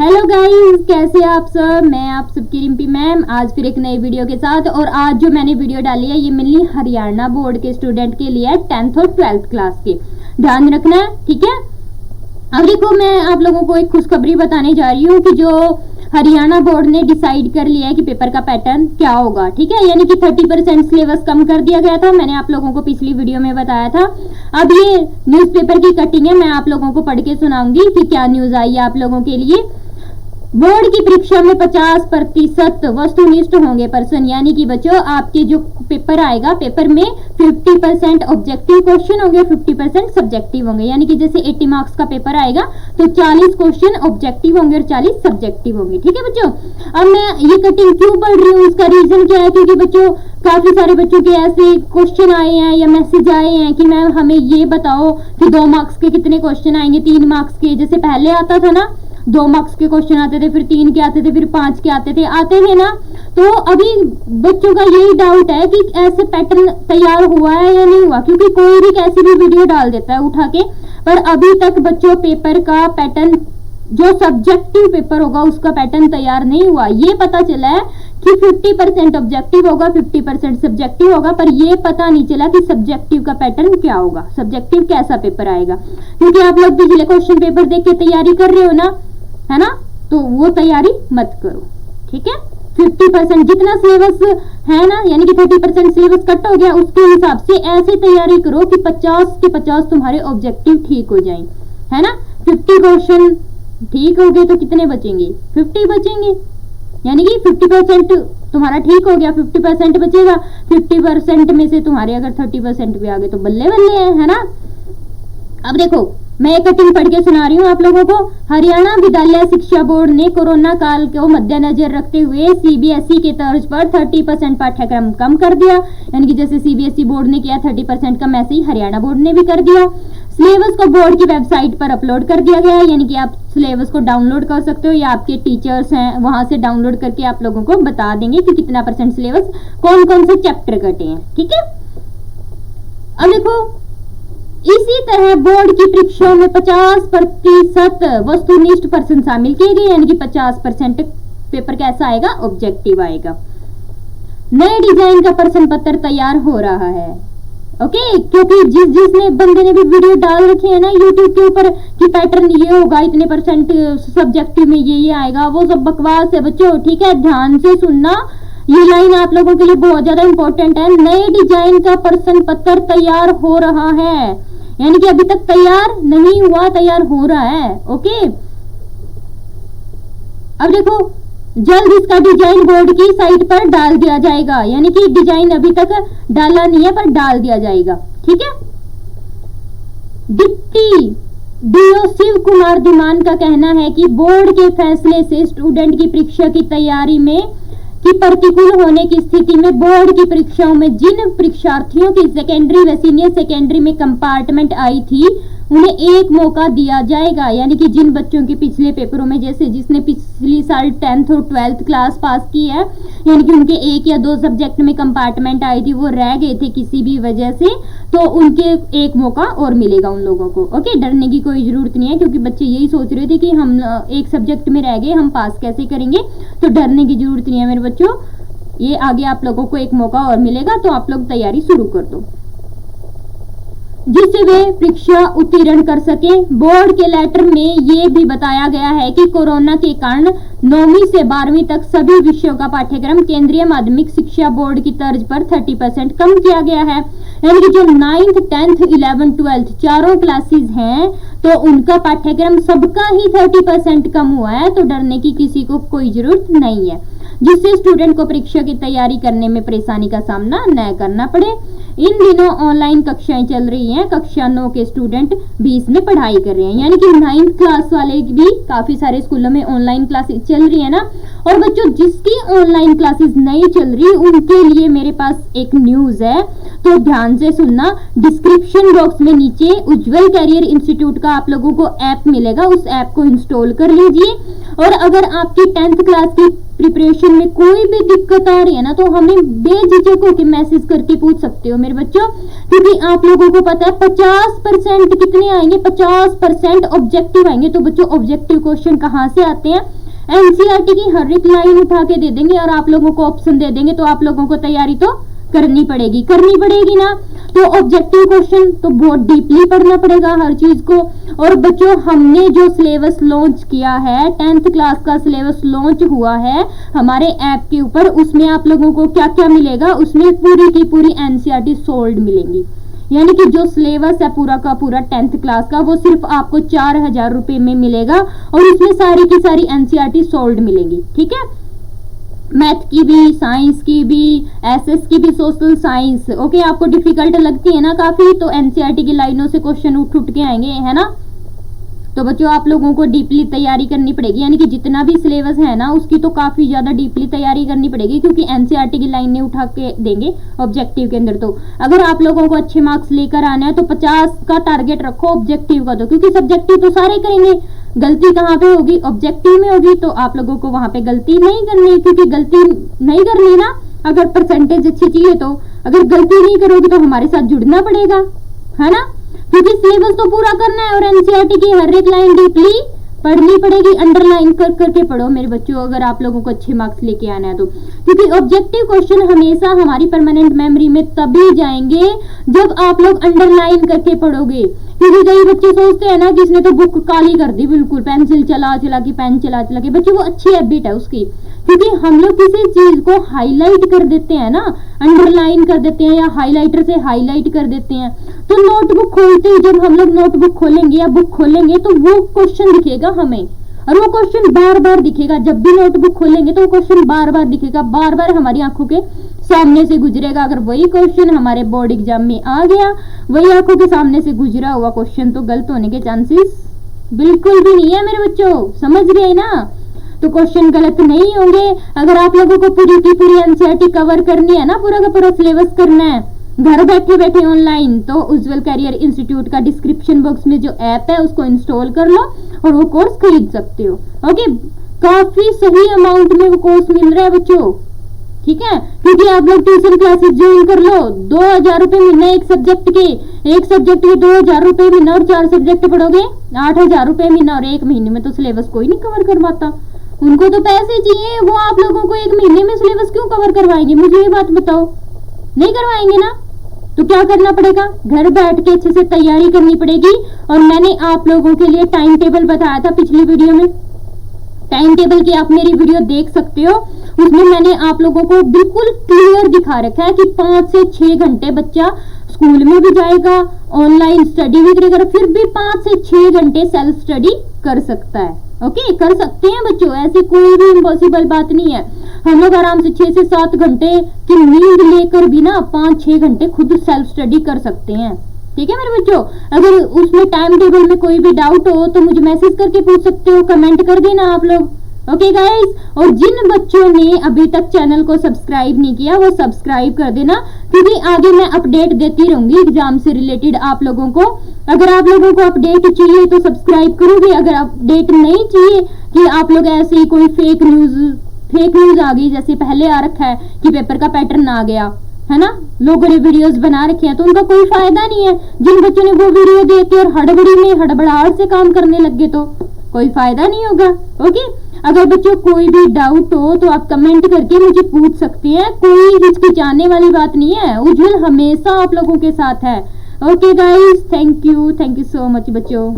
Hello guys, कैसे आप सब। मैं आप सबकी रिम्पी मैम आज फिर एक नई वीडियो के साथ। और आज जो मैंने वीडियो डाली है ये मेनली हरियाणा बोर्ड के स्टूडेंट के लिए है, 10th और 12th क्लास के। ध्यान रखना है, ठीक है। अब देखो, मैं आप लोगों को एक खुशखबरी बताने जा रही हूँ कि जो हरियाणा बोर्ड ने डिसाइड कर लिया है कि पेपर का पैटर्न क्या होगा, ठीक है। यानी कि 30% सिलेबस कम कर दिया गया था, मैंने आप लोगों को पिछली वीडियो में बताया था। अब ये न्यूज़पेपर की कटिंग है, मैं आप लोगों को पढ़ के सुनाऊंगी कि क्या न्यूज आई है आप लोगों के लिए। बोर्ड की परीक्षा में 50% वस्तुनिष्ठ होंगे पर्सन, यानी कि बच्चों आपके जो पेपर आएगा, पेपर में 50% ऑब्जेक्टिव क्वेश्चन होंगे, 50% सब्जेक्टिव होंगे। यानी कि जैसे 80 मार्क्स का पेपर आएगा तो 40 क्वेश्चन ऑब्जेक्टिव होंगे और 40 सब्जेक्टिव होंगे, ठीक है बच्चों। अब मैं ये कटिंग क्यों पढ़ रही हूँ, इसका रीजन क्या है, क्योंकि बच्चों काफी सारे बच्चों के ऐसे क्वेश्चन आए हैं या मैसेज आए हैं कि मैम हमें ये बताओ कि 2 मार्क्स के कितने क्वेश्चन आएंगे, 3 मार्क्स के। जैसे पहले आता था ना, 2 मार्क्स के क्वेश्चन आते थे, फिर 3 के आते थे, फिर 5 के आते थे ना। तो अभी बच्चों का यही डाउट है कि ऐसे पैटर्न तैयार हुआ है या नहीं हुआ, क्योंकि कोई भी कैसी भी वीडियो डाल देता है उठा के। पर अभी तक बच्चों पेपर का पैटर्न, जो सब्जेक्टिव पेपर होगा उसका पैटर्न तैयार नहीं हुआ। ये पता चला है कि 50% ऑब्जेक्टिव होगा, 50% सब्जेक्टिव होगा, पर ये पता नहीं चला कि सब्जेक्टिव का पैटर्न क्या होगा, सब्जेक्टिव कैसा पेपर आएगा। क्योंकि आप लोग पिछले क्वेश्चन पेपर देख के तैयारी कर रहे हो ना, है ना, तो वो तैयारी मत करो, ठीक है। 50% जितना सिलेबस है ना, यानी कि 30% सिलेबस कट हो गया, उसके हिसाब से ऐसे तैयारी करो कि 50 के 50 तुम्हारे ऑब्जेक्टिव ठीक हो जाएं, है ना। 50 क्वेश्चन ठीक हो गए तो कितने बचेंगे, 50 बचेंगे। यानी कि 50% तुम्हारा ठीक हो गया, 50% बचेगा। 50% में से तुम्हारे अगर 30% भी आ गए तो बल्ले बल्ले है ना। अब देखो, मैं एक कटिंग पढ़ के सुना रही हूँ आप लोगों को। हरियाणा विद्यालय शिक्षा बोर्ड ने कोरोना काल को मद्देनजर रखते हुए सीबीएसई के तर्ज पर 30% पाठ्यक्रम कम कर दिया। यानी कि जैसे सीबीएसई बोर्ड ने किया 30% कम, ऐसे ही हरियाणा बोर्ड ने भी कर दिया। सिलेबस को बोर्ड की वेबसाइट पर अपलोड कर दिया गया है, यानी कि आप सिलेबस को डाउनलोड कर सकते हो या आपके टीचर्स हैं वहां से डाउनलोड करके आप लोगों को बता देंगे कि कितना % सिलेबस, कौन कौन से चैप्टर कटे हैं, ठीक है। अब देखो, इसी तरह बोर्ड की परीक्षाओं में 50% वस्तुनिष्ठ पर्सन शामिल किए गए, यानी कि 50% पेपर कैसा आएगा, ऑब्जेक्टिव आएगा। नए डिजाइन का प्रश्न पत्र तैयार हो रहा है, ओके। क्योंकि जिसने बंदे ने भी वीडियो डाल रखी है ना यूट्यूब के ऊपर कि पैटर्न ये होगा, इतने % सब्जेक्टिव में ये आएगा, वो सब बकवास है बच्चों, ठीक है। ध्यान से सुनना, ये लाइन आप लोगों के लिए बहुत ज्यादा इंपॉर्टेंट है। नए डिजाइन का प्रश्न पत्र तैयार हो रहा है, यानी कि अभी तक तैयार नहीं हुआ, तैयार हो रहा है, ओके। अब देखो, जल्द इसका डिजाइन बोर्ड की साइट पर डाल दिया जाएगा, यानी कि डिजाइन अभी तक डाला नहीं है पर डाल दिया जाएगा, ठीक है। डिप्टी डीओ शिव कुमार धीमान का कहना है कि बोर्ड के फैसले से स्टूडेंट की परीक्षा की तैयारी में कि प्रतिकूल होने की स्थिति में बोर्ड की परीक्षाओं में जिन परीक्षार्थियों की सेकेंडरी व सीनियर सेकेंडरी में कंपार्टमेंट आई थी उन्हें एक मौका दिया जाएगा। यानी कि जिन बच्चों के पिछले पेपरों में, जैसे जिसने पिछली साल 10th और 12th क्लास पास की है, यानी कि उनके 1 या 2 सब्जेक्ट में कंपार्टमेंट आई थी, वो रह गए थे किसी भी वजह से, तो उनके एक मौका और मिलेगा उन लोगों को, ओके। डरने की कोई जरूरत नहीं है, क्योंकि बच्चे यही सोच रहे थे कि हम एक सब्जेक्ट में रह गए, हम पास कैसे करेंगे, तो डरने की जरूरत नहीं है मेरे बच्चों। ये आगे आप लोगों को एक मौका और मिलेगा, तो आप लोग तैयारी शुरू कर दो जिससे वे परीक्षा उत्तीर्ण कर सके। बोर्ड के लेटर में ये भी बताया गया है कि कोरोना के कारण 9वीं से 12वीं तक सभी विषयों का पाठ्यक्रम केंद्रीय माध्यमिक शिक्षा बोर्ड की तर्ज पर 30% कम किया गया है। यानी कि जो 9th, 10th, 11th, 12th चारों क्लासेस हैं, तो उनका पाठ्यक्रम सबका ही 30% कम हुआ है, तो डरने की किसी को कोई जरूरत नहीं है, जिससे स्टूडेंट को परीक्षा की तैयारी करने में परेशानी का सामना न करना पड़े। इन दिनों ऑनलाइन कक्षाएं चल रही हैं, कक्षा 9 के स्टूडेंट भी इसमें पढ़ाई कर रहे हैं, यानी कि 9th क्लास वाले भी काफी सारे स्कूलों में ऑनलाइन क्लासेस चल रही है ना। और बच्चों जिसकी ऑनलाइन क्लासेस नहीं चल रही उनके लिए मेरे पास एक न्यूज है, तो ध्यान से सुनना। डिस्क्रिप्शन बॉक्स में नीचे उज्जवल कैरियर इंस्टीट्यूट का आप लोगों को ऐप मिलेगा, उस ऐप को इंस्टॉल कर लीजिए। और अगर आपकी 10th क्लास की प्रिपरेशन में कोई भी दिक्कत आ रही है ना, तो हमें बेझिझक होकर मैसेज करके पूछ सकते हो मेरे बच्चों, क्योंकि आप लोगों को पता है 50% कितने आएंगे, 50% ऑब्जेक्टिव आएंगे। तो बच्चों ऑब्जेक्टिव क्वेश्चन कहाँ से आते हैं, एनसीईआरटी की हर एक लाइन उठा के दे देंगे और आप लोगों को ऑप्शन दे देंगे, तो आप लोगों को तैयारी तो करनी पड़ेगी ना। तो ऑब्जेक्टिव क्वेश्चन तो बहुत डीपली पढ़ना पड़ेगा हर चीज को। और बच्चों हमने जो सिलेबस लॉन्च किया है, 10th क्लास का सिलेबस लॉन्च हुआ है हमारे ऐप के ऊपर, उसमें आप लोगों को क्या क्या मिलेगा, उसमें पूरी की पूरी एनसीईआरटी सोल्ड मिलेंगी। यानी कि जो सिलेबस है पूरा का पूरा 10th क्लास का, वो सिर्फ आपको 4000 रुपए में मिलेगा और उसमें सारी की सारी एनसीईआरटी सोल्ड मिलेंगी। ठीक है, मैथ की भी, साइंस की भी, एसएस की भी, सोशल साइंस। ओके, आपको डिफिकल्ट लगती है ना काफी, तो एनसीईआरटी की लाइनों से क्वेश्चन उठ के आएंगे, है ना। तो बच्चों आप लोगों को डीपली तैयारी करनी पड़ेगी, यानी कि जितना भी सिलेबस है ना उसकी तो काफी ज्यादा डीपली तैयारी करनी पड़ेगी, क्योंकि एनसीईआरटी की लाइनें उठा के देंगे ऑब्जेक्टिव के अंदर। तो अगर आप लोगों को अच्छे मार्क्स लेकर आना है तो 50 का टारगेट रखो ऑब्जेक्टिव का, तो क्योंकि सब्जेक्टिव तो सारे करेंगे, गलती कहाँ पे होगी, ऑब्जेक्टिव में होगी। तो आप लोगों को वहां पे गलती नहीं करनी, क्योंकि गलती नहीं करनी ना, अगर परसेंटेज अच्छी चाहिए तो अगर गलती नहीं करोगे तो हमारे साथ जुड़ना पड़ेगा, है ना, क्योंकि सिलेबस तो पूरा करना है और एनसीईआरटी की हर एक लाइन डीपली पढ़नी पड़ेगी, अंडरलाइन कर करके पढ़ो मेरे बच्चों, अगर आप लोगों को अच्छे मार्क्स लेके आना है तो। क्योंकि ऑब्जेक्टिव क्वेश्चन हमेशा हमारी परमानेंट मेमोरी में तभी जाएंगे जब आप लोग अंडरलाइन करके पढ़ोगे। क्योंकि कई बच्चे सोचते हैं ना कि इसने तो बुक काली कर दी बिल्कुल, पेंसिल चला चला के, पेन चला चला के। बच्चे वो अच्छी हैबिट है उसकी, क्योंकि हम लोग किसी चीज को हाईलाइट कर देते हैं ना, अंडरलाइन कर देते हैं या हाईलाइटर से हाईलाइट कर देते हैं, तो नोटबुक खोलते ही जब हम लोग नोटबुक खोलेंगे या बुक खोलेंगे तो वो क्वेश्चन दिखेगा हमें, और वो क्वेश्चन बार बार दिखेगा। जब भी नोटबुक खोलेंगे तो वो क्वेश्चन बार बार दिखेगा, बार बार हमारी आंखों के सामने से गुजरेगा। अगर वही क्वेश्चन हमारे बोर्ड एग्जाम में आ गया, वही आंखों के सामने से गुजरा हुआ क्वेश्चन, तो गलत होने के चांसेस बिल्कुल भी नहीं है मेरे बच्चों, समझ गए ना। तो क्वेश्चन गलत नहीं होंगे। अगर आप लोगों को पूरी की पूरी एनसीईआरटी कवर करनी है ना, पूरा का पूरा सिलेबस करना है घर बैठे बैठे ऑनलाइन, तो उज्जवल कैरियर इंस्टीट्यूट का डिस्क्रिप्शन बॉक्स में जो ऐप है उसको इंस्टॉल कर लो और वो कोर्स खरीद सकते हो। ओके, काफी सही अमाउंट में वो कोर्स मिल रहा है बच्चों, ठीक है, क्योंकि आप लोग ट्यूशन क्लासेस ज्वाइन कर लो, 2000 रुपए महीना एक सब्जेक्ट के 2000 रुपए महीना, और 4 सब्जेक्ट पढ़ोगे 8000 रुपए महीना, और एक महीने में तो सिलेबस कोई नहीं कवर कर पाता। उनको तो पैसे चाहिए, वो आप लोगों को एक महीने में सिलेबस क्यों कवर करवाएंगे, मुझे ये बात बताओ, नहीं करवाएंगे ना। तो क्या करना पड़ेगा, घर बैठ के अच्छे से तैयारी करनी पड़ेगी। और मैंने आप लोगों के लिए टाइम टेबल बताया था पिछली वीडियो में, टाइम टेबल की आप मेरी वीडियो देख सकते हो, उसमें मैंने आप लोगों को बिल्कुल क्लियर दिखा रखा है कि 5 से 6 घंटे बच्चा स्कूल में भी जाएगा, ऑनलाइन स्टडी भी करेगा, फिर भी 5 से 6 घंटे सेल्फ स्टडी कर सकता है। ओके, कर सकते हैं बच्चों, ऐसी कोई भी इम्पॉसिबल बात नहीं है। हम लोग आराम से 6 से 7 घंटे की नींद लेकर भी ना 5-6 घंटे खुद सेल्फ स्टडी कर सकते हैं। ठीक है मेरे बच्चों, अगर उसमें टाइम टेबल में कोई भी डाउट हो तो मुझे मैसेज करके पूछ सकते हो, कमेंट कर देना आप लोग। ओके गाइस, और जिन बच्चों ने अभी तक चैनल को सब्सक्राइब नहीं किया वो सब्सक्राइब कर देना, क्योंकि आगे मैं अपडेट देती रहूंगी एग्जाम से रिलेटेड आप लोगों को। अगर आप लोगों को अपडेट चाहिए तो सब्सक्राइब करोगे, अगर अपडेट नहीं चाहिए कि आप लोग ऐसे ही कोई फेक न्यूज आ गई, जैसे पहले आ रखा है कि पेपर का पैटर्न आ गया है ना, लोगों ने वीडियोस बना रखे हैं, तो उनका कोई फायदा नहीं है। जिन बच्चों ने वो वीडियो देख के और हड़बड़ी में हड़बड़ाहट से काम करने लग गए तो कोई फायदा नहीं होगा। ओके, अगर बच्चों कोई भी डाउट हो तो आप कमेंट करके मुझे पूछ सकते हैं, कोई हिचकिचाने वाली बात नहीं है, उज्जवल हमेशा आप लोगों के साथ है। Okay guys, thank you so much बच्चों।